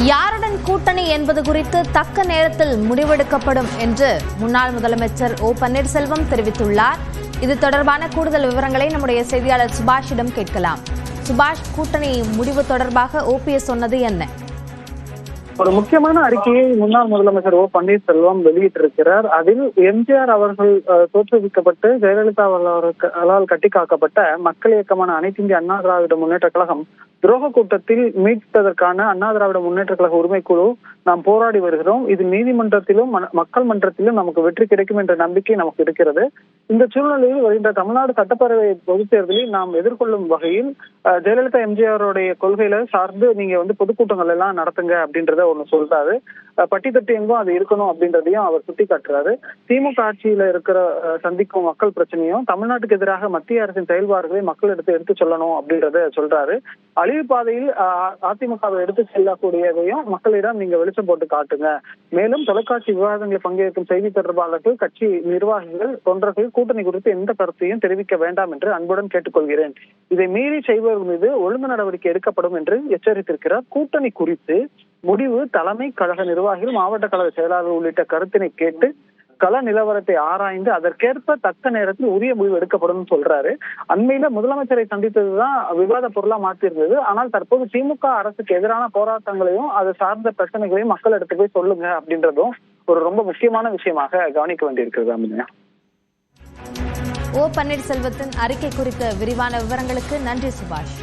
யாருடன் கூட்டணி என்பது குறித்து தக்க நேரத்தில் முடிவெடுக்கப்படும் என்று முன்னாள் முதலமைச்சர் ஓ பன்னீர்செல்வம் தெரிவித்துள்ளார். இது தொடர்பான கூடுதல் விவரங்களை நம்முடைய செய்தியாளர் சுபாஷிடம் கேட்கலாம். சுபாஷ், கூட்டணி முடிவு தொடர்பாக ஓபிஎஸ் சொன்னது என்ன? ஒரு முக்கியமான அறிக்கையை முன்னாள் முதலமைச்சர் ஓ பன்னீர்செல்வம் வெளியிட்டிருக்கிறார். அதில் எம்ஜிஆர் அவர்கள் தோற்றுவிக்கப்பட்டு ஜெயலலிதா அவர்களால் கட்டி காக்கப்பட்ட மக்கள் இயக்கமான அனைத்து இந்திய அண்ணா திராவிட முன்னேற்ற கழகம் துரோக கூட்டத்தில் மீட்பதற்கான அண்ணா திராவிட முன்னேற்ற கழக உரிமைக்குழு நாம் போராடி வருகிறோம். இது நீதிமன்றத்திலும் மக்கள் மன்றத்திலும் நமக்கு வெற்றி கிடைக்கும் என்ற நம்பிக்கை நமக்கு இருக்கிறது. இந்த சூழ்நிலையில் வருகின்ற தமிழ்நாடு சட்டப்பேரவை பொதுத் தேர்தலில் நாம் எதிர்கொள்ளும் வகையில் ஜெயலலிதா எம்ஜிஆருடைய கொள்கையில சார்ந்து நீங்க பொதுக்கூட்டங்கள் எல்லாம் நடத்துங்க அப்படின்றத ஒண்ணு சொல்றாரு. பட்டி தட்டி எங்கும் அது இருக்கணும் அப்படின்றதையும் அவர் சுட்டி காட்டுறாரு. திமுக ஆட்சியில இருக்கிற சந்திக்கும் மக்கள் பிரச்சனையும் தமிழ்நாட்டுக்கு எதிராக மத்திய அரசின் செயல்பாடுகளை மக்கள் எடுத்து சொல்லணும் அப்படின்றத சொல்றாரு. அழிவு பாதையில் அதிமுகவை எடுத்து செல்லக்கூடியதையும் மக்களிடம் நீங்க வெளிச்சம் போட்டு காட்டுங்க. மேலும் தொலைக்காட்சி விவாதங்களில் பங்கேற்கும் செய்தி தொடர்பாளர்கள், கட்சி நிர்வாகிகள், தொண்டர்கள் கூட்டணி குறித்து எந்த கருத்தையும் தெரிவிக்க வேண்டாம் என்று அன்புடன் கேட்டுக்கொள்கிறேன். இதை மீறி செய்பவர்கள் மீது ஒழுங்கு நடவடிக்கை எடுக்கப்படும் என்று எச்சரித்திருக்கிறார். கூட்டணி குறித்து முடிவு தலைமை கழக நிர்வாகிகள், மாவட்ட கழக செயலாளர்கள் உள்ளிட்ட கருத்தினை கேட்டு கள நிலவரத்தை ஆராய்ந்து அதற்கேற்ப தக்க நேரத்தில் உரிய முடிவு எடுக்கப்படும் சொல்றாரு. அண்மையில முதலமைச்சரை சந்தித்ததுதான் விவாத பொருளா மாற்றிருந்தது. ஆனால் தற்போது திமுக அரசுக்கு எதிரான போராட்டங்களையும் அது சார்ந்த பிரச்சனைகளையும் மக்கள் எடுத்து போய் சொல்லுங்க அப்படின்றதும் ஒரு ரொம்ப முக்கியமான விஷயமாக கவனிக்க வேண்டியிருக்கிறது. அப்படின்னா ஓ பன்னீர்செல்வத்தின் அறிக்கை குறித்த விரிவான விவரங்களுக்கு நன்றி சுபாஷ்.